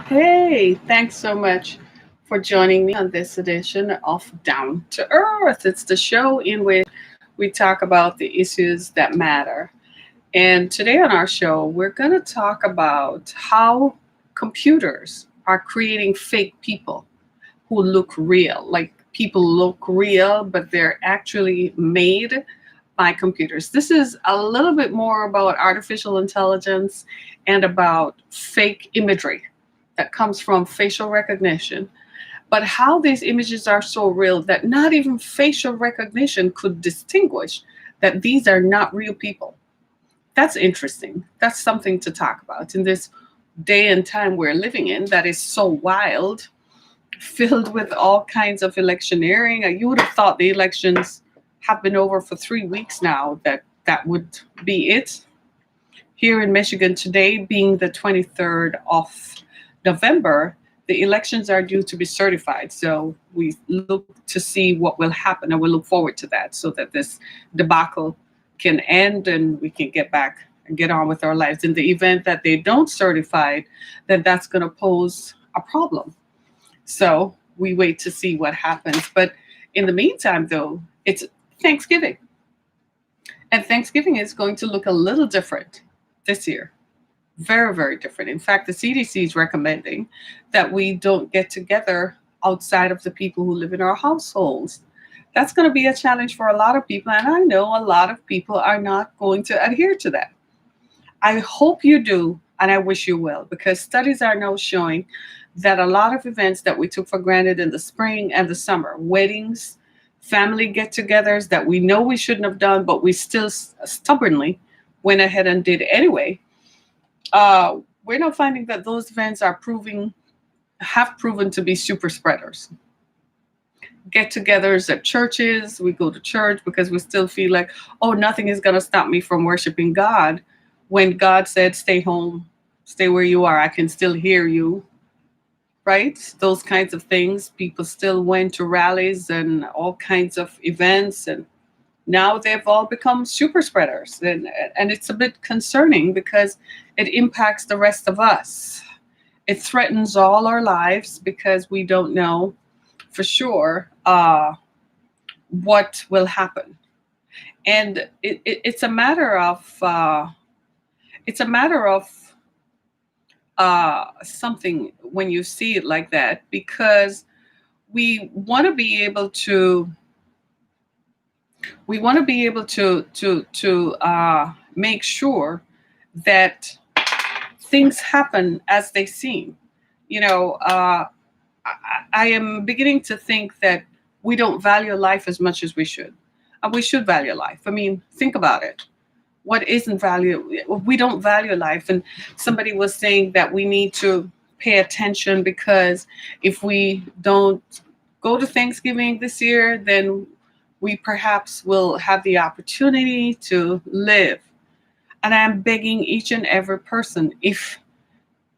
Hey, thanks so much for joining me on this edition of Down to Earth. It's the show in which we talk about the issues that matter. And today on our show, we're going to talk about how computers are creating fake people who look real. Like people look real, but they're actually made by computers. This is a little bit more about artificial intelligence and about fake imagery that comes from facial recognition, but how these images are so real that not even facial recognition could distinguish that these are not real people. That's interesting. That's something to talk about in this day and time we're living in that is so wild, filled with all kinds of electioneering. You would have thought the elections have been over for 3 weeks now, that would be it. Here in Michigan today, being the 23rd of November, the elections are due to be certified. So we look to see what will happen, and we look forward to that so that this debacle can end and we can get back and get on with our lives. In the event that they don't certify, then that's going to pose a problem. So we wait to see what happens. But in the meantime, though, it's Thanksgiving. And Thanksgiving is going to look a little different this year. Very, very different. In fact, the CDC is recommending that we don't get together outside of the people who live in our households. That's going to be a challenge for a lot of people. And I know a lot of people are not going to adhere to that. I hope you do, and I wish you will, because studies are now showing that a lot of events that we took for granted in the spring and the summer, weddings, family get togethers that we know we shouldn't have done, but we still stubbornly went ahead and did anyway. We're now finding that those events have proven to be super spreaders. Get togethers at churches, we go to church because we still feel like, oh, nothing is going to stop me from worshiping God. When God said, stay home, stay where you are, I can still hear you, right? Those kinds of things. People still went to rallies and all kinds of events, and now they've all become super spreaders. And it's a bit concerning because it impacts the rest of us. It threatens all our lives because we don't know for sure what will happen. And it's a matter of something when you see it like that, because we want to be able to make sure that things happen as they seem. You know, I am beginning to think that we don't value life as much as we should. We should value life. I mean, think about it. What isn't value? We don't value life. And somebody was saying that we need to pay attention because if we don't go to Thanksgiving this year, then we perhaps will have the opportunity to live. And I'm begging each and every person, if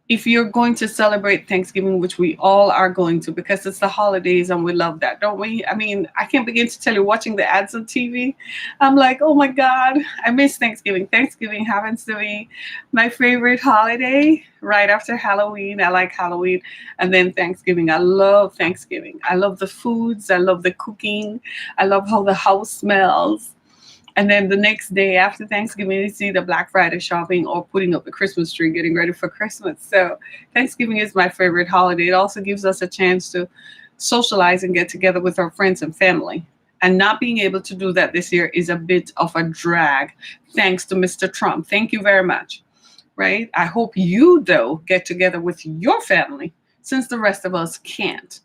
you're going to celebrate Thanksgiving, which we all are going to, because it's the holidays and we love that, don't we? I mean, I can't begin to tell you, watching the ads on TV, I'm like, oh my God, I miss Thanksgiving. Thanksgiving happens to be my favorite holiday right after Halloween. I like Halloween. And then Thanksgiving. I love Thanksgiving. I love the foods. I love the cooking. I love how the house smells. And then the next day after Thanksgiving, it's either Black Friday shopping or putting up the Christmas tree, getting ready for Christmas. So Thanksgiving is my favorite holiday. It also gives us a chance to socialize and get together with our friends and family. And not being able to do that this year is a bit of a drag, thanks to Mr. Trump. Thank you very much. Right? I hope you, though, get together with your family since the rest of us can't.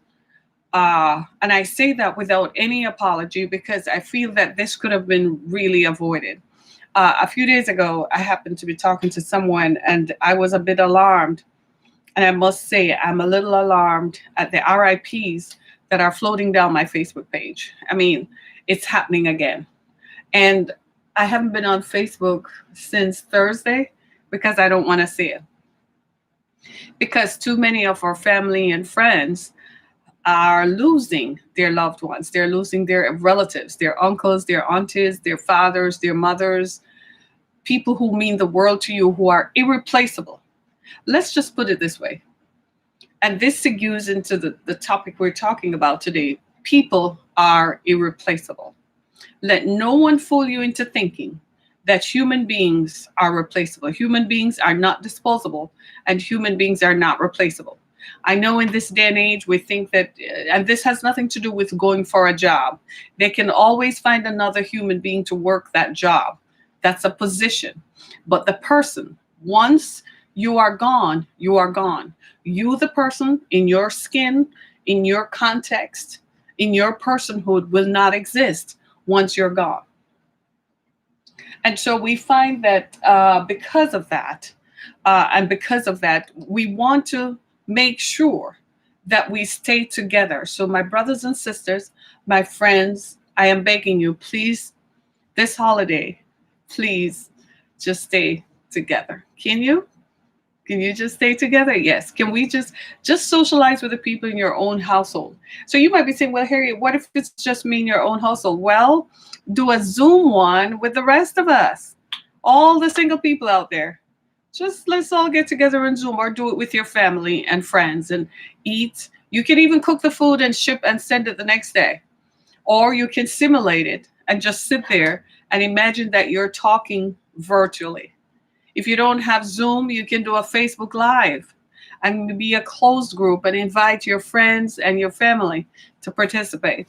And I say that without any apology because I feel that this could have been really avoided. A few days ago, I happened to be talking to someone and I was a bit alarmed. And I must say, I'm a little alarmed at the RIPs that are floating down my Facebook page. I mean, it's happening again. And I haven't been on Facebook since Thursday because I don't want to see it. Because too many of our family and friends are losing their loved ones. They're losing their relatives, their uncles, their aunties, their fathers, their mothers, people who mean the world to you, who are irreplaceable. Let's just put it this way. And this segues into the topic we're talking about today. People are irreplaceable. Let no one fool you into thinking that human beings are replaceable. Human beings are not disposable, and human beings are not replaceable. I know in this day and age, we think that, and this has nothing to do with going for a job. They can always find another human being to work that job. That's a position. But the person, once you are gone, you are gone. You, the person, in your skin, in your context, in your personhood, will not exist once you're gone. And so we find that because of that, we want to make sure that we stay together. So, my brothers and sisters, my friends, I am begging you, please, this holiday, please just stay together. Can you? Can you just stay together? Yes. Can we just socialize with the people in your own household? So you might be saying, well, Harriet, what if it's just me in your own household? Well, do a Zoom one with the rest of us, all the single people out there. Just let's all get together in Zoom, or do it with your family and friends and eat. You can even cook the food and ship and send it the next day. Or you can simulate it and just sit there and imagine that you're talking virtually. If you don't have Zoom, you can do a Facebook Live and be a closed group and invite your friends and your family to participate.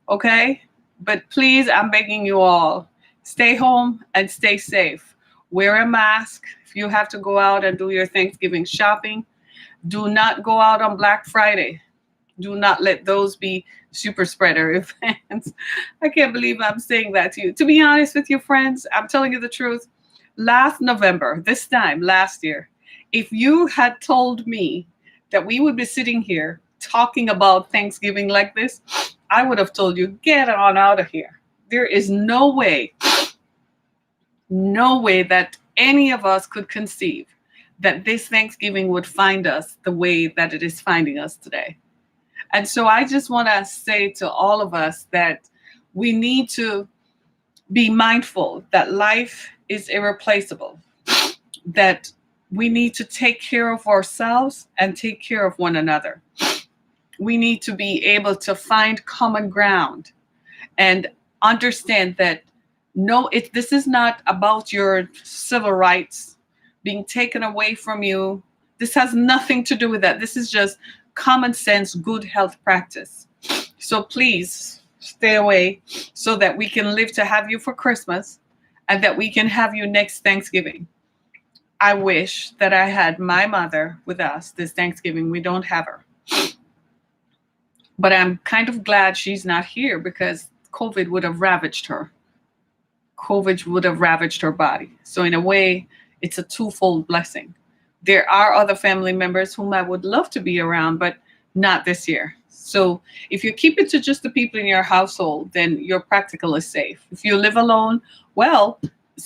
Okay? But please, I'm begging you all, stay home and stay safe. Wear a mask. If you have to go out and do your Thanksgiving shopping, do not go out on Black Friday. Do not let those be super spreader events. I can't believe I'm saying that to you. To be honest with you, friends, I'm telling you the truth. Last November, this time last year, if you had told me that we would be sitting here talking about Thanksgiving like this, I would have told you, get on out of here. There is no way that any of us could conceive that this Thanksgiving would find us the way that it is finding us today. And so I just want to say to all of us that we need to be mindful that life is irreplaceable, that we need to take care of ourselves and take care of one another. We need to be able to find common ground and understand that this is not about your civil rights being taken away from you. This has nothing to do with that. This is just common sense, good health practice. So please stay away so that we can live to have you for Christmas and that we can have you next Thanksgiving. I wish that I had my mother with us this Thanksgiving. We don't have her. But I'm kind of glad she's not here because COVID would have ravaged her. COVID would have ravaged her body. So in a way, it's a twofold blessing. There are other family members whom I would love to be around, but not this year. So if you keep it to just the people in your household, then your practical is safe. If you live alone, well,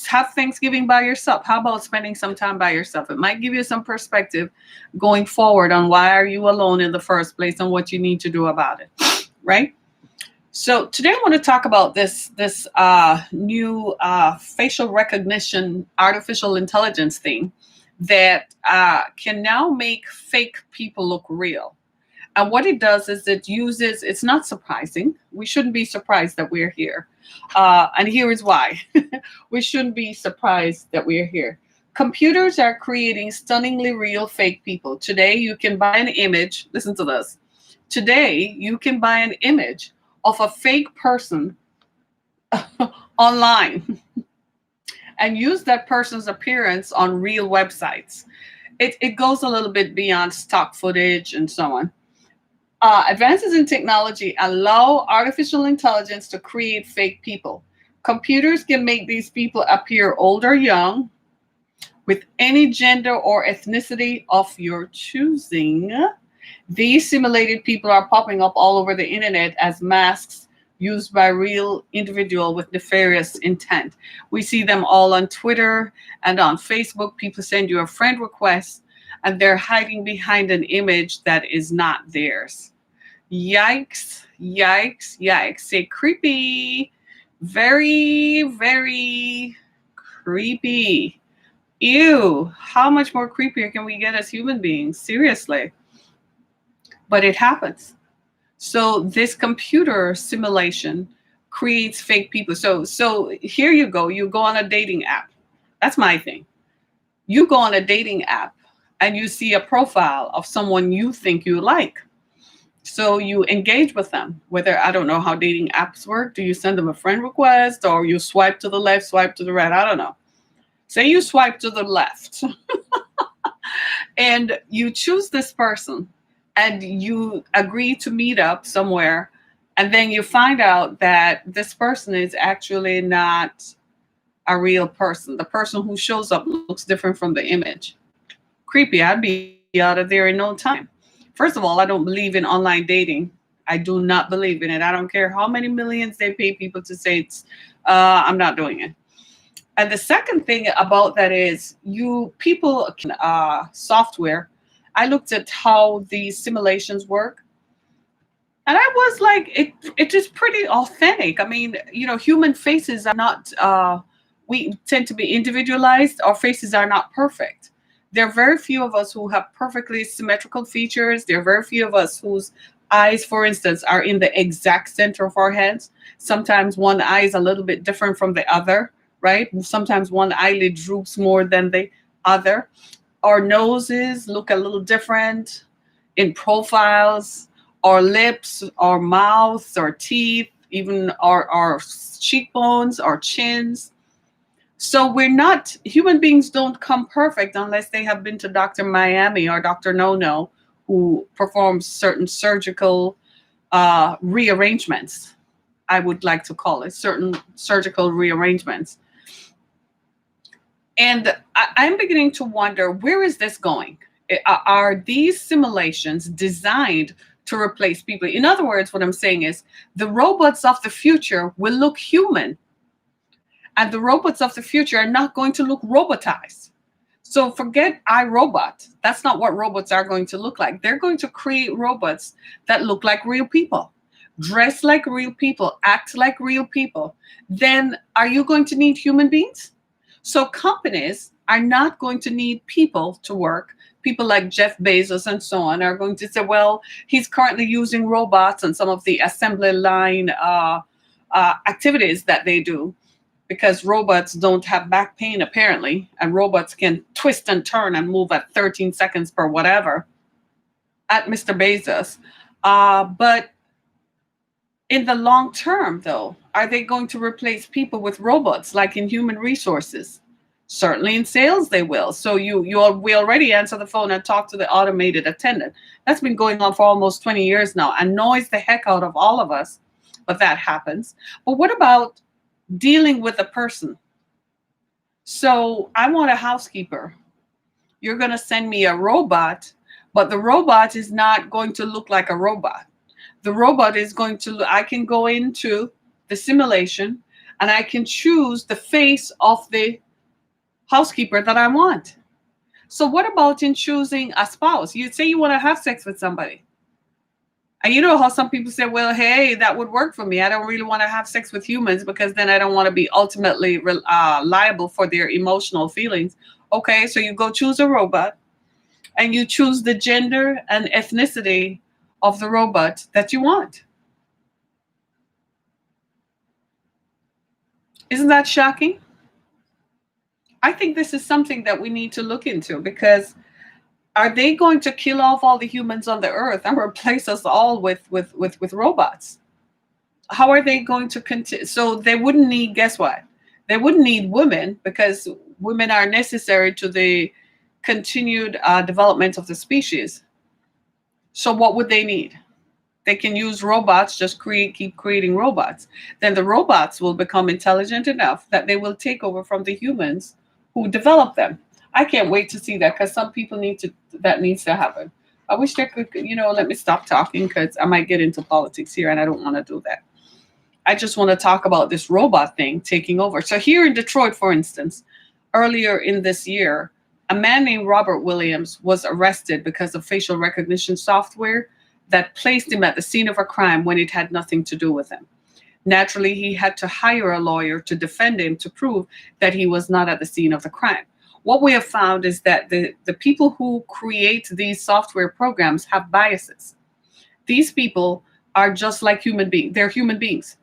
have Thanksgiving by yourself. How about spending some time by yourself? It might give you some perspective going forward on why are you alone in the first place and what you need to do about it, right? So today I want to talk about this new facial recognition artificial intelligence thing that can now make fake people look real. And what it does is it's not surprising. We shouldn't be surprised that we're here. And here is why. We shouldn't be surprised that we're here. Computers are creating stunningly real fake people. Today, you can buy an image. Listen to this. Today, you can buy an image of a fake person online and use that person's appearance on real websites. It goes a little bit beyond stock footage and so on. Advances in technology allow artificial intelligence to create fake people. Computers can make these people appear old or young with any gender or ethnicity of your choosing. These simulated people are popping up all over the internet as masks used by real individual with nefarious intent. We see them all on Twitter and on Facebook. People send you a friend request and they're hiding behind an image that is not theirs. Yikes, yikes, yikes. Say creepy. Very, very creepy. Ew. How much more creepier can we get as human beings? Seriously. but it happens. So this computer simulation creates fake people. So here you go. You go on a dating app. That's my thing. You go on a dating app and you see a profile of someone you think you like. So you engage with them, whether I don't know how dating apps work. Do you send them a friend request or you swipe to the left, swipe to the right? I don't know. Say you swipe to the left and you choose this person and you agree to meet up somewhere. And then you find out that this person is actually not a real person. The person who shows up looks different from the image. Creepy. I'd be out of there in no time. First of all, I don't believe in online dating. I do not believe in it. I don't care how many millions they pay people to say it's, I'm not doing it. And the second thing about that is you people can software. I looked at how these simulations work, and I was like, it is pretty authentic. I mean, human faces are not. We tend to be individualized. Our faces are not perfect. There are very few of us who have perfectly symmetrical features. There are very few of us whose eyes, for instance, are in the exact center of our heads. Sometimes one eye is a little bit different from the other, right? Sometimes one eyelid droops more than the other. Our noses look a little different in profiles. Our lips, our mouths, our teeth, even our cheekbones, our chins. So we're not, human beings don't come perfect unless they have been to Dr. Miami or Dr. No No, who performs certain surgical rearrangements. I would like to call it certain surgical rearrangements. And I'm beginning to wonder, where is this going? Are these simulations designed to replace people? In other words, what I'm saying is the robots of the future will look human, and the robots of the future are not going to look robotized. So forget iRobot. That's not what robots are going to look like. They're going to create robots that look like real people, dress like real people, act like real people. Then are you going to need human beings? So companies are not going to need people to work. People like Jeff Bezos and so on are going to say, well, he's currently using robots and some of the assembly line activities that they do, because robots don't have back pain apparently, and robots can twist and turn and move at 13 seconds per whatever at Mr. Bezos. But in the long term, though, are they going to replace people with robots like in human resources? Certainly in sales, they will. So we already answer the phone and talk to the automated attendant. That's been going on for almost 20 years now, annoys the heck out of all of us, but that happens. But what about dealing with a person? So I want a housekeeper. You're going to send me a robot, but the robot is not going to look like a robot. The robot is going to, I can go into the simulation and I can choose the face of the housekeeper that I want. So what about in choosing a spouse? You say you want to have sex with somebody. And you know how some people say, well, hey, that would work for me. I don't really want to have sex with humans because then I don't want to be ultimately liable for their emotional feelings. Okay, so you go choose a robot and you choose the gender and ethnicity of the robot that you want. Isn't that shocking? I think this is something that we need to look into, because are they going to kill off all the humans on the earth and replace us all with robots? How are they going to continue? So they wouldn't need, guess what? They wouldn't need women, because women are necessary to the continued development of the species. So what would they need? They can use robots, just keep creating robots. Then the robots will become intelligent enough that they will take over from the humans who develop them. I can't wait to see that, because some people that needs to happen. I wish they could, let me stop talking, because I might get into politics here and I don't want to do that. I just want to talk about this robot thing taking over. So here in Detroit, for instance, earlier in this year, a man named Robert Williams was arrested because of facial recognition software that placed him at the scene of a crime when it had nothing to do with him. Naturally, he had to hire a lawyer to defend him to prove that he was not at the scene of the crime. What we have found is that the people who create these software programs have biases. These people are just like human beings. They're human beings.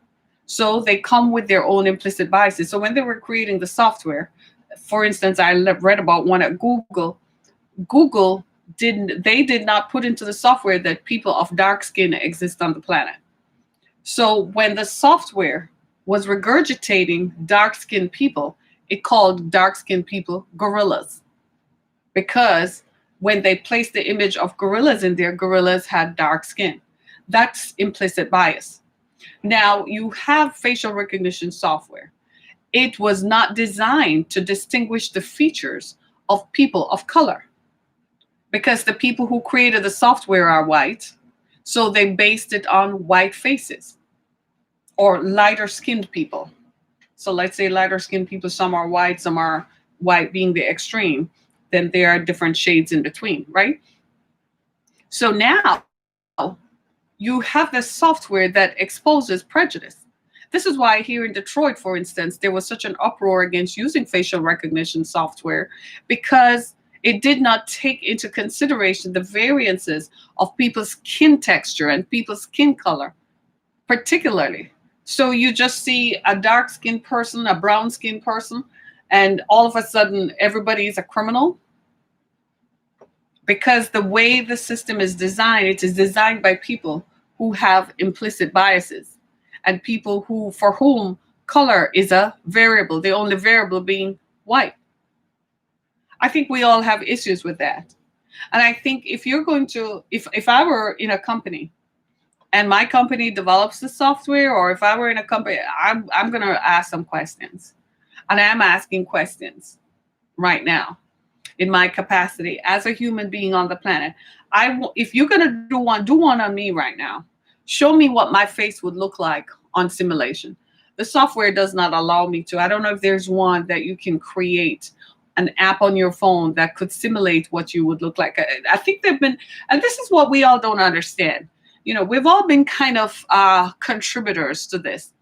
So they come with their own implicit biases. So when they were creating the software, for instance, I read about one at Google. Google did not put into the software that people of dark skin exist on the planet. So when the software was regurgitating dark skinned people, it called dark skinned people gorillas, because when they placed the image of gorillas in there, gorillas had dark skin. That's implicit bias. Now you have facial recognition software. It was not designed to distinguish the features of people of color, because the people who created the software are white. So they based it on white faces or lighter skinned people. So let's say lighter skinned people, some are white, some are white being the extreme. Then there are different shades in between, right? So now you have this software that exposes prejudice. This is why here in Detroit, for instance, there was such an uproar against using facial recognition software, because it did not take into consideration the variances of people's skin texture and people's skin color, particularly. So you just see a dark skinned person, a brown skinned person, and all of a sudden everybody is a criminal, because the way the system is designed, it is designed by people who have implicit biases, and people who for whom color is a variable, the only variable being white. I think we all have issues with that. And I think if you're going to, if I were in a company and my company develops the software, or if I were in a company, I'm going to ask some questions. And I'm asking questions right now in my capacity as a human being on the planet. If you're going to do one on me right now. Show me what my face would look like on simulation. The software does not allow me to. I don't know if there's one that you can create an app on your phone that could simulate what you would look like. I think they've been, and this is what we all don't understand. We've all been kind of contributors to this,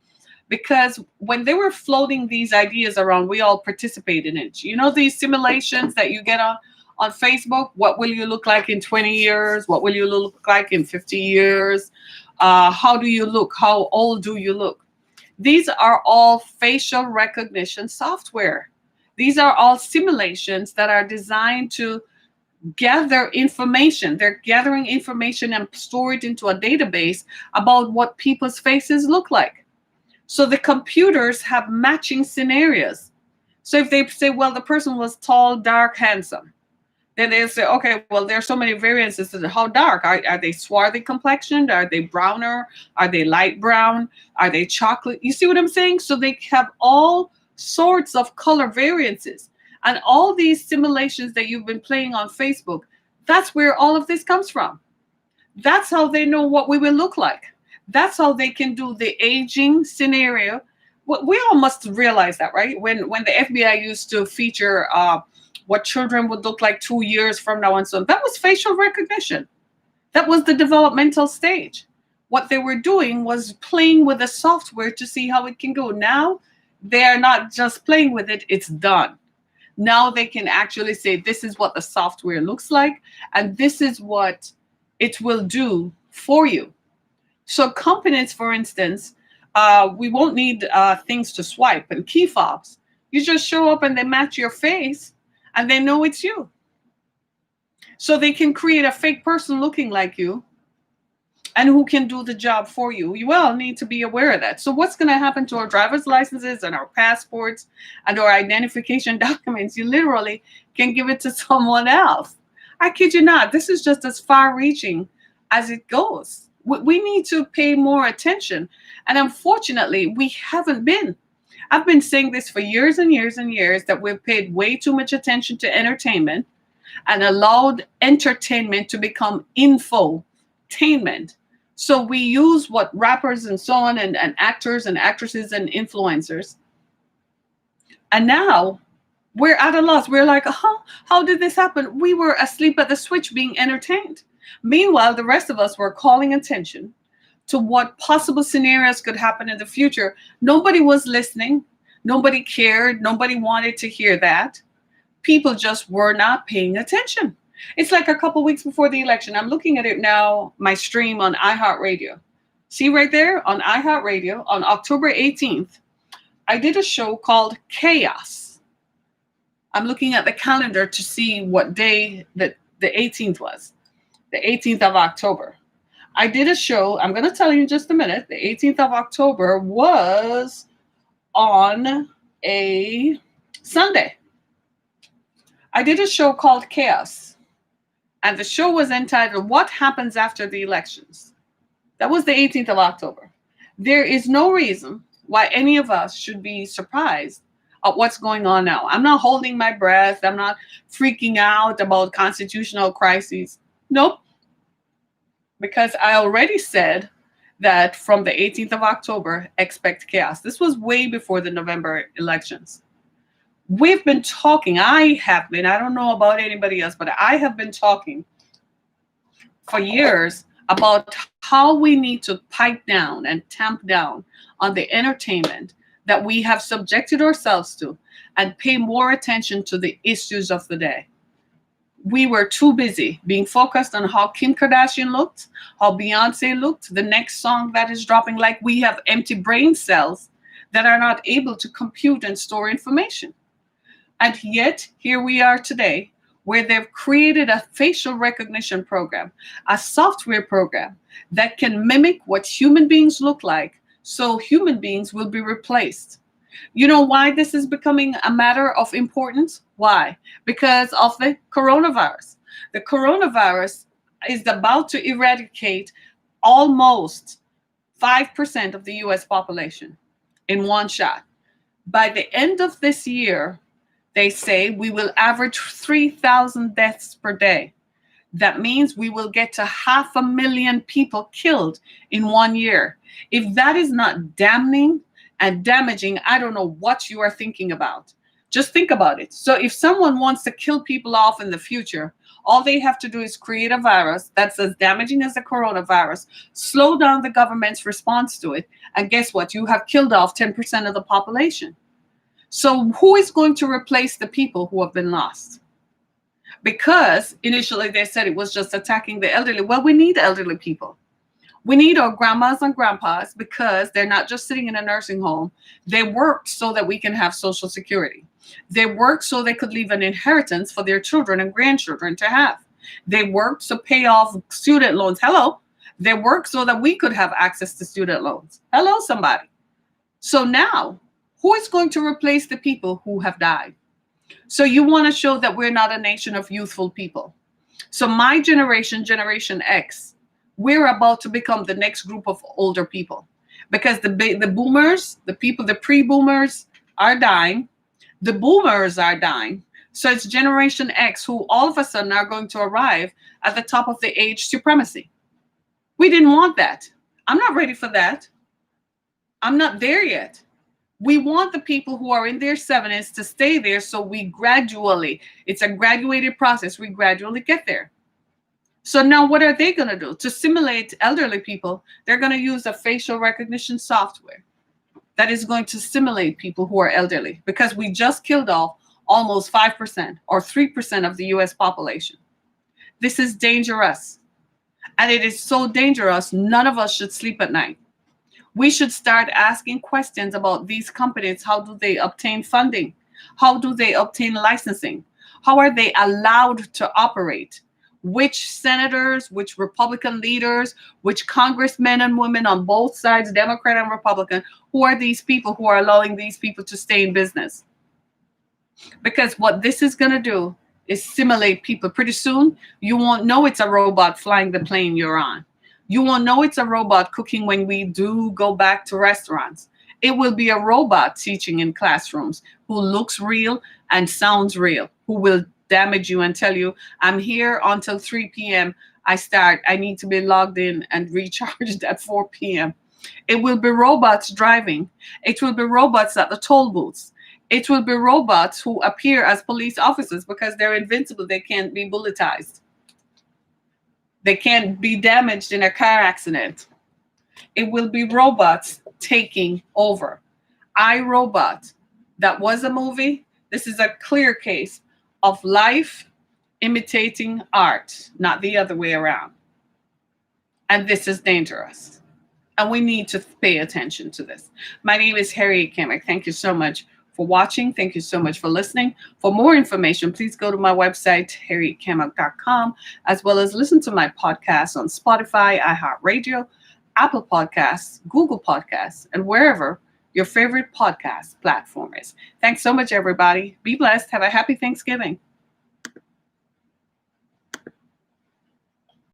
because when they were floating these ideas around, we all participated in it. These simulations that you get on Facebook. What will you look like in 20 years? What will you look like in 50 years? How do you look? How old do you look? These are all facial recognition software. These are all simulations that are designed to gather information. They're gathering information and store it into a database about what people's faces look like. So the computers have matching scenarios. So if they say, well, the person was tall, dark, handsome, then they say, okay, well, there's so many variances. How dark? Are they swarthy complexioned? Are they browner? Are they light brown? Are they chocolate? You see what I'm saying? So they have all sorts of color variances. And all these simulations that you've been playing on Facebook, that's where all of this comes from. That's how they know what we will look like. That's how they can do the aging scenario. We all must realize that, right? When the FBI used to feature what children would look like 2 years from now and so on, that was facial recognition. That was the developmental stage. What they were doing was playing with the software to see how it can go. Now they are not just playing with it, it's done. Now they can actually say, this is what the software looks like, and this is what it will do for you. So companies, for instance, we won't need things to swipe and key fobs. You just show up and they match your face and they know it's you. So they can create a fake person looking like you and who can do the job for you. You all need to be aware of that. So what's going to happen to our driver's licenses and our passports and our identification documents? You literally can give it to someone else. I kid you not. This is just as far reaching as it goes. We need to pay more attention. And unfortunately, we haven't been. I've been saying this for years and years and years, that we've paid way too much attention to entertainment and allowed entertainment to become infotainment. So we use what rappers and so on and actors and actresses and influencers. And now we're at a loss. We're like, how did this happen? We were asleep at the switch being entertained. Meanwhile, the rest of us were calling attention to what possible scenarios could happen in the future. Nobody was listening. Nobody cared. Nobody wanted to hear that. People just were not paying attention. It's like a couple weeks before the election. I'm looking at it now, my stream on iHeartRadio. See right there on iHeartRadio on October 18th, I did a show called Chaos. I'm looking at the calendar to see what day that the 18th was, the 18th of October. I did a show, I'm going to tell you in just a minute. The 18th of October was on a Sunday. I did a show called Chaos, and the show was entitled What Happens After the Elections. That was the 18th of October. There is no reason why any of us should be surprised at what's going on now. I'm not holding my breath. I'm not freaking out about constitutional crises. Nope. Because I already said that from the 18th of October, expect chaos. This was way before the November elections. We've been talking, I don't know about anybody else, but I have been talking for years about how we need to pipe down and tamp down on the entertainment that we have subjected ourselves to and pay more attention to the issues of the day. We were too busy being focused on how Kim Kardashian looked, how Beyonce looked, the next song that is dropping, like we have empty brain cells that are not able to compute and store information. And yet, here we are today, where they've created a facial recognition program, a software program that can mimic what human beings look like, so human beings will be replaced. You know why this is becoming a matter of importance? Why? Because of the coronavirus. The coronavirus is about to eradicate almost 5% of the US population in one shot. By the end of this year, they say we will average 3,000 deaths per day. That means we will get to 500,000 people killed in 1 year. If that is not damning and damaging, I don't know what you are thinking about. Just think about it. So if someone wants to kill people off in the future, all they have to do is create a virus that's as damaging as the coronavirus, slow down the government's response to it, and guess what? You have killed off 10% of the population. So who is going to replace the people who have been lost? Because initially they said it was just attacking the elderly. Well, we need elderly people. We need our grandmas and grandpas because they're not just sitting in a nursing home. They work so that we can have Social Security. They work so they could leave an inheritance for their children and grandchildren to have. They work to pay off student loans. Hello. They work so that we could have access to student loans. Hello, somebody. So now, who is going to replace the people who have died? So you want to show that we're not a nation of youthful people. So my generation, Generation X, we're about to become the next group of older people because the boomers, the people, the pre-boomers are dying. The boomers are dying. So it's Generation X who all of a sudden are going to arrive at the top of the age supremacy. We didn't want that. I'm not ready for that. I'm not there yet. We want the people who are in their 70s to stay there so we gradually, it's a graduated process, we gradually get there. So now what are they going to do? To simulate elderly people, they're going to use a facial recognition software that is going to simulate people who are elderly because we just killed off almost 5% or 3% of the US population. This is dangerous. And it is so dangerous, none of us should sleep at night. We should start asking questions about these companies. How do they obtain funding? How do they obtain licensing? How are they allowed to operate? Which senators, which Republican leaders, which congressmen and women on both sides, Democrat and Republican, who are these people who are allowing these people to stay in business? Because what this is going to do is simulate people. Pretty soon, you won't know it's a robot flying the plane you're on. You won't know it's a robot cooking when we do go back to restaurants. It will be a robot teaching in classrooms who looks real and sounds real, who will damage you and tell you, I'm here until 3 p.m. I need to be logged in and recharged at 4 p.m. It will be robots driving. It will be robots at the toll booths. It will be robots who appear as police officers because they're invincible. They can't be bulletized. They can't be damaged in a car accident. It will be robots taking over. iRobot, that was a movie. This is a clear case of life imitating art, not the other way around. And this is dangerous. And we need to pay attention to this. My name is Harriet Kimmick. Thank you so much for watching. Thank you so much for listening. For more information, please go to my website, harrietkimmick.com, as well as listen to my podcast on Spotify, iHeartRadio, Apple Podcasts, Google Podcasts, and wherever your favorite podcast platform is. Thanks so much, everybody. Be blessed. Have a happy Thanksgiving.